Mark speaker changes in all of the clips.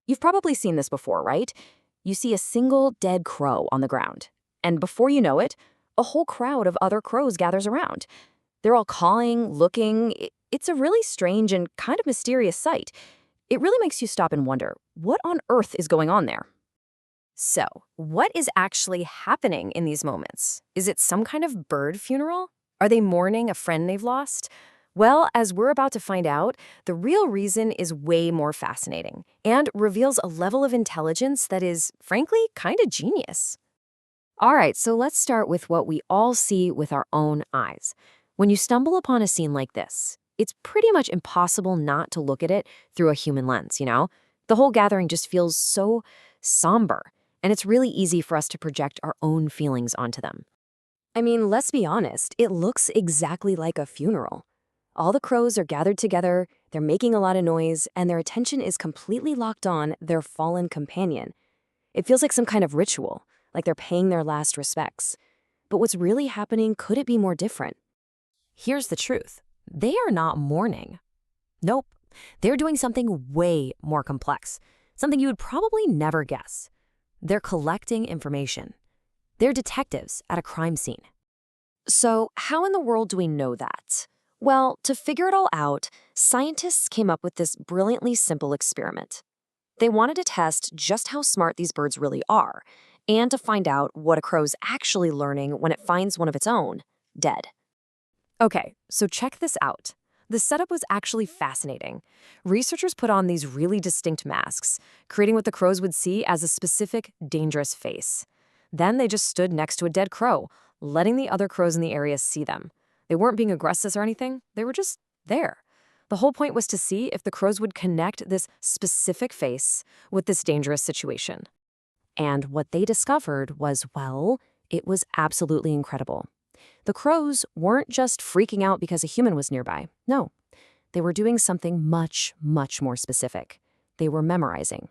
Speaker 1: You've probably seen this before, right? You see a single dead crow on the ground, and before you know it, a whole crowd of other crows gathers around. They're all cawing, looking. It's a really strange and kind of mysterious sight. It really makes you stop and wonder, what on earth is going on there? So, what is actually happening in these moments? Is it some kind of bird funeral? Are they mourning a friend they've lost? Well, as we're about to find out, the real reason is way more fascinating and reveals a level of intelligence that is, frankly, kind of genius. All right, so let's start with what we all see with our own eyes. When you stumble upon a scene like this, it's pretty much impossible not to look at it through a human lens, you know? The whole gathering just feels so somber, and it's really easy for us to project our own feelings onto them. I mean, let's be honest, it looks exactly like a funeral. All the crows are gathered together, they're making a lot of noise, and their attention is completely locked on their fallen companion. It feels like some kind of ritual, like they're paying their last respects. But what's really happening, could it be more different? Here's the truth. They are not mourning. Nope. They're doing something way more complex, something you would probably never guess. They're collecting information. They're detectives at a crime scene. So, how in the world do we know that? Well, to figure it all out, scientists came up with this brilliantly simple experiment. They wanted to test just how smart these birds really are, and to find out what a crow's actually learning when it finds one of its own dead. Okay, so check this out. The setup was actually fascinating. Researchers put on these really distinct masks, creating what the crows would see as a specific, dangerous face. Then they just stood next to a dead crow, letting the other crows in the area see them. They weren't being aggressive or anything, they were just there. The whole point was to see if the crows would connect this specific face with this dangerous situation. And what they discovered was, well, it was absolutely incredible. The crows weren't just freaking out because a human was nearby. No, they were doing something much, much more specific. They were memorizing.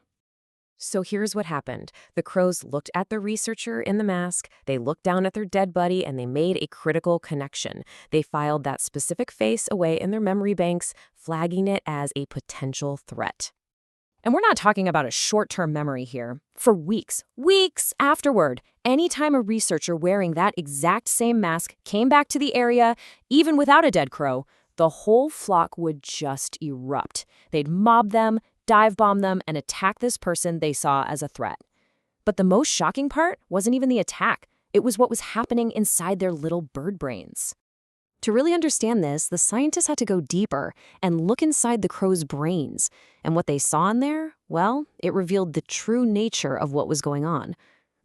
Speaker 1: So here's what happened. The crows looked at the researcher in the mask, they looked down at their dead buddy, and they made a critical connection. They filed that specific face away in their memory banks, flagging it as a potential threat. And we're not talking about a short-term memory here. For weeks afterward, anytime a researcher wearing that exact same mask came back to the area, even without a dead crow, the whole flock would just erupt. They'd mob them, dive bomb them, and attack this person they saw as a threat. But the most shocking part wasn't even the attack. It was what was happening inside their little bird brains. To really understand this, the scientists had to go deeper and look inside the crow's brains. And what they saw in there, well, it revealed the true nature of what was going on.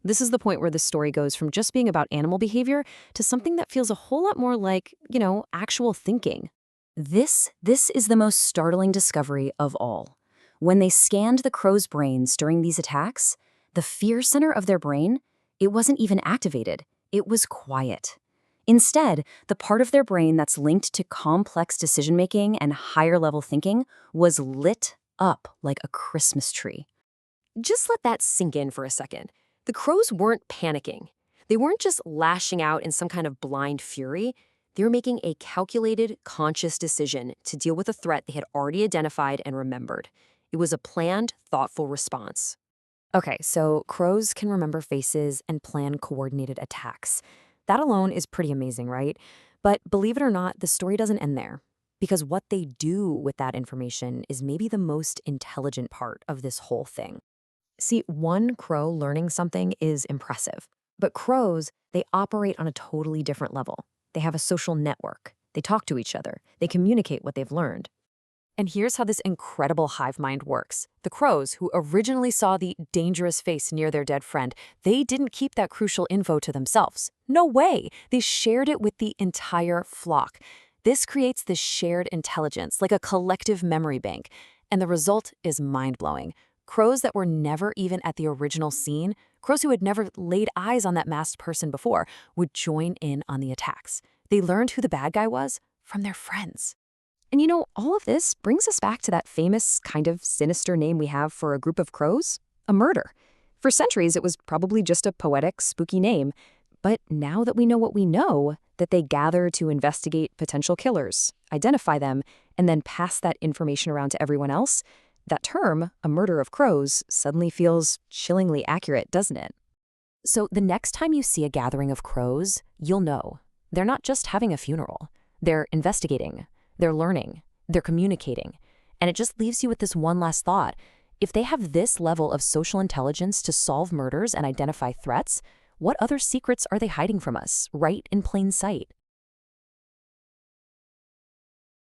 Speaker 1: This is the point where the story goes from just being about animal behavior to something that feels a whole lot more like, actual thinking. This is the most startling discovery of all. When they scanned the crow's brains during these attacks, the fear center of their brain, it wasn't even activated. It was quiet. Instead, the part of their brain that's linked to complex decision-making and higher-level thinking was lit up like a Christmas tree. Just let that sink in for a second. The crows weren't panicking. They weren't just lashing out in some kind of blind fury. They were making a calculated, conscious decision to deal with a threat they had already identified and remembered. It was a planned, thoughtful response. Okay, so crows can remember faces and plan coordinated attacks. That alone is pretty amazing, right? But believe it or not, the story doesn't end there. Because what they do with that information is maybe the most intelligent part of this whole thing. See, one crow learning something is impressive. But crows, they operate on a totally different level. They have a social network. They talk to each other. They communicate what they've learned. And here's how this incredible hive mind works. The crows, who originally saw the dangerous face near their dead friend, they didn't keep that crucial info to themselves. No way! They shared it with the entire flock. This creates this shared intelligence, like a collective memory bank. And the result is mind-blowing. Crows that were never even at the original scene, crows who had never laid eyes on that masked person before, would join in on the attacks. They learned who the bad guy was from their friends. And all of this brings us back to that famous, kind of sinister name we have for a group of crows, a murder. For centuries, it was probably just a poetic, spooky name. But now that we know what we know, that they gather to investigate potential killers, identify them, and then pass that information around to everyone else, That term, a murder of crows, suddenly feels chillingly accurate, doesn't it? So the next time you see a gathering of crows, you'll know. They're not just having a funeral. They're investigating, they're learning, they're communicating. And it just leaves you with this one last thought. If they have this level of social intelligence to solve murders and identify threats, what other secrets are they hiding from us, right in plain sight?